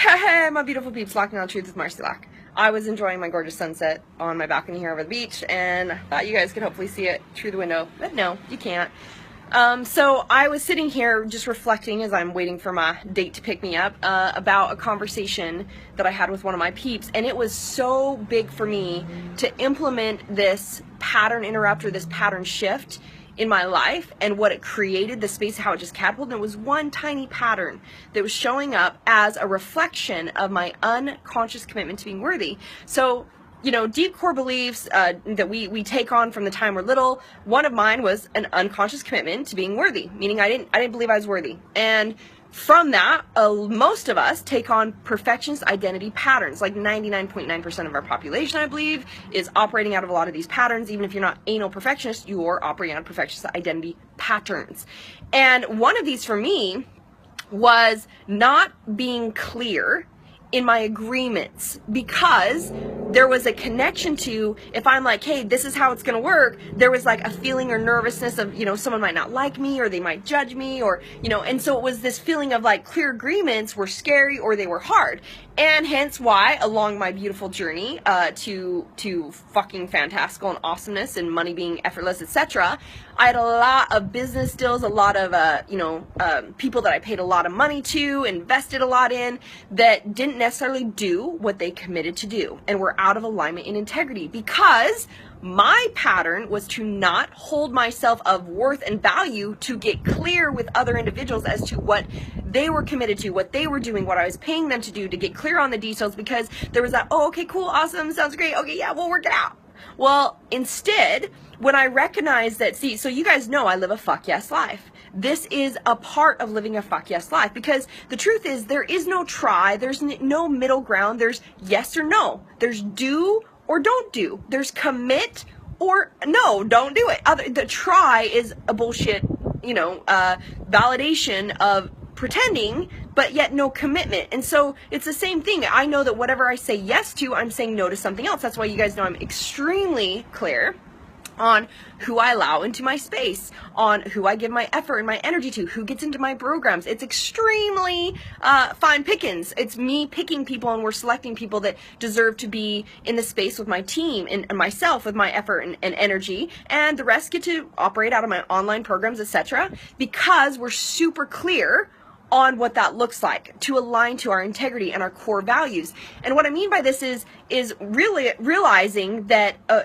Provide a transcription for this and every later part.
Hey, my beautiful peeps, Locking on Truth with Marci Lock. I was enjoying my gorgeous sunset on my balcony here over the beach, and thought you guys could hopefully see it through the window, but no, you can't. So I was sitting here just reflecting as I'm waiting for my date to pick me up about a conversation that I had with one of my peeps, and it was so big for me to implement this pattern interrupt or this pattern shift in my life and what it created, the space, how it just catapulted. And it was one tiny pattern that was showing up as a reflection of my unconscious commitment to being worthy. So, you know, deep core beliefs that we take on from the time we're little. One of mine was an unconscious commitment to being worthy, meaning I didn't believe I was worthy. And from that, most of us take on perfectionist identity patterns. Like 99.9% of our population, I believe, is operating out of a lot of these patterns. Even if you're not anal perfectionist, you're operating out of perfectionist identity patterns. And one of these for me was not being clear in my agreements, because there was a connection to, if I'm like, hey, this is how it's gonna work, there was like a feeling or nervousness of, you know, someone might not like me or they might judge me, or, you know, and so it was this feeling of like clear agreements were scary or they were hard. And hence why, along my beautiful journey to fucking fantastical and awesomeness and money being effortless, etc., I had a lot of business deals, a lot of people that I paid a lot of money to, invested a lot in, that didn't necessarily do what they committed to do and were out of alignment and integrity, because my pattern was to not hold myself of worth and value to get clear with other individuals as to what they were committed to, what they were doing, what I was paying them to do, to get clear on the details, because there was that, oh, okay, cool, awesome, sounds great, okay, yeah, we'll work it out. Well, instead, when I recognized that, see, so you guys know I live a fuck yes life. This is a part of living a fuck yes life, because the truth is there is no try, there's no middle ground, there's yes or no, there's do or don't do, there's commit or no, don't do it. The try is a bullshit, validation of pretending, but yet no commitment. And so it's the same thing. I know that whatever I say yes to, I'm saying no to something else. That's why you guys know I'm extremely clear on who I allow into my space, on who I give my effort and my energy to, who gets into my programs. It's extremely fine pickings. It's me picking people, and we're selecting people that deserve to be in the space with my team and myself with my effort and energy, and the rest get to operate out of my online programs, etc., because we're super clear on what that looks like to align to our integrity and our core values. And what I mean by this is really realizing that, a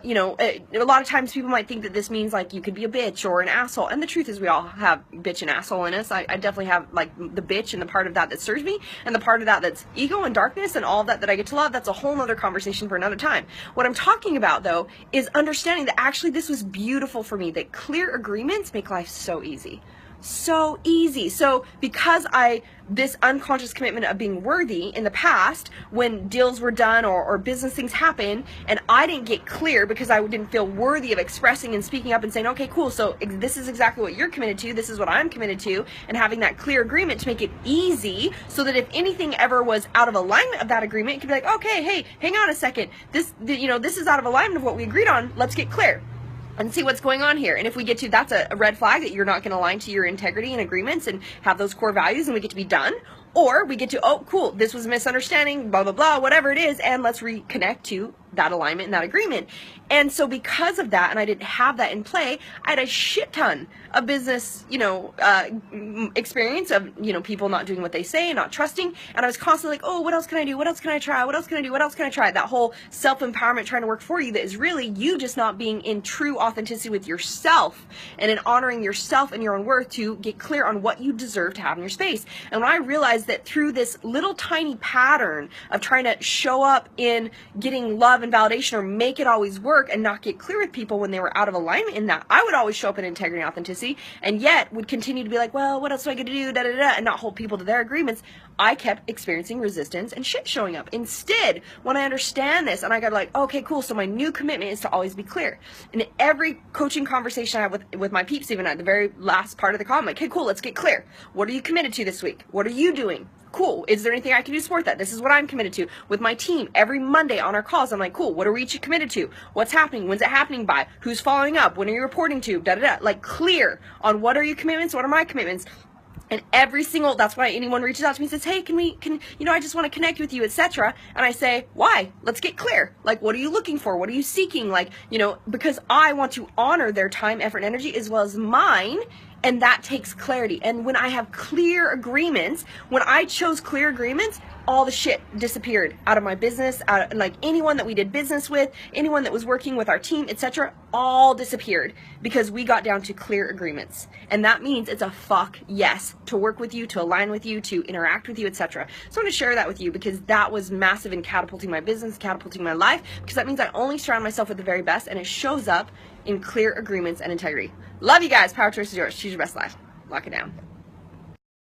lot of times people might think that this means like you could be a bitch or an asshole. And the truth is we all have bitch and asshole in us. I definitely have like the bitch and the part of that that serves me, and the part of that that's ego and darkness and all that I get to love. That's a whole nother conversation for another time. What I'm talking about though is understanding that actually this was beautiful for me, that clear agreements make life so easy. So easy. So because this unconscious commitment of being worthy in the past, when deals were done or business things happen, and I didn't get clear because I didn't feel worthy of expressing and speaking up and saying, okay, cool, so this is exactly what you're committed to, this is what I'm committed to, and having that clear agreement to make it easy, so that if anything ever was out of alignment of that agreement, it could be like, okay, hey, hang on a second, this is out of alignment of what we agreed on, let's get clear and see what's going on here. And if we get to, that's a red flag that you're not going to align to your integrity and agreements and have those core values, and we get to be done. Or we get to, oh, cool, this was a misunderstanding, blah, blah, blah, whatever it is, and let's reconnect to that alignment and that agreement. And so because of that, and I didn't have that in play, I had a shit ton of business, experience of, people not doing what they say, not trusting. And I was constantly like, oh, what else can I do? What else can I try? What else can I do? What else can I try? That whole self-empowerment trying to work for you, that is really you just not being in true authenticity with yourself and in honoring yourself and your own worth to get clear on what you deserve to have in your space. And when I realized that through this little tiny pattern of trying to show up in getting love and validation or make it always work and not get clear with people when they were out of alignment in that, I would always show up in integrity and authenticity, and yet would continue to be like, well, what else do I get to do, da da da, and not hold people to their agreements. I kept experiencing resistance and shit showing up. Instead, when I understand this and I got like, okay, cool, so my new commitment is to always be clear. In every coaching conversation I have with my peeps, even at the very last part of the call, I'm like, okay, cool, let's get clear. What are you committed to this week? What are you doing? Cool. Is there anything I can do to support that? This is what I'm committed to. With my team, every Monday on our calls, I'm like, cool, what are we each committed to? What's happening? When's it happening by? Who's following up? When are you reporting to? Da da da. Like clear on what are your commitments? What are my commitments? And that's why anyone reaches out to me and says, hey, I just want to connect with you, etc. And I say, why? Let's get clear. Like, what are you looking for? What are you seeking? Like, because I want to honor their time, effort, and energy as well as mine. And that takes clarity. And when I have clear agreements, when I chose clear agreements, all the shit disappeared out of my business, like anyone that we did business with, anyone that was working with our team, etc., all disappeared because we got down to clear agreements. And that means it's a fuck yes to work with you, to align with you, to interact with you, etc. So I want to share that with you because that was massive in catapulting my business, catapulting my life, because that means I only surround myself with the very best, and it shows up in clear agreements and integrity. Love you guys. Power choice is yours. Choose your best life. Lock it down.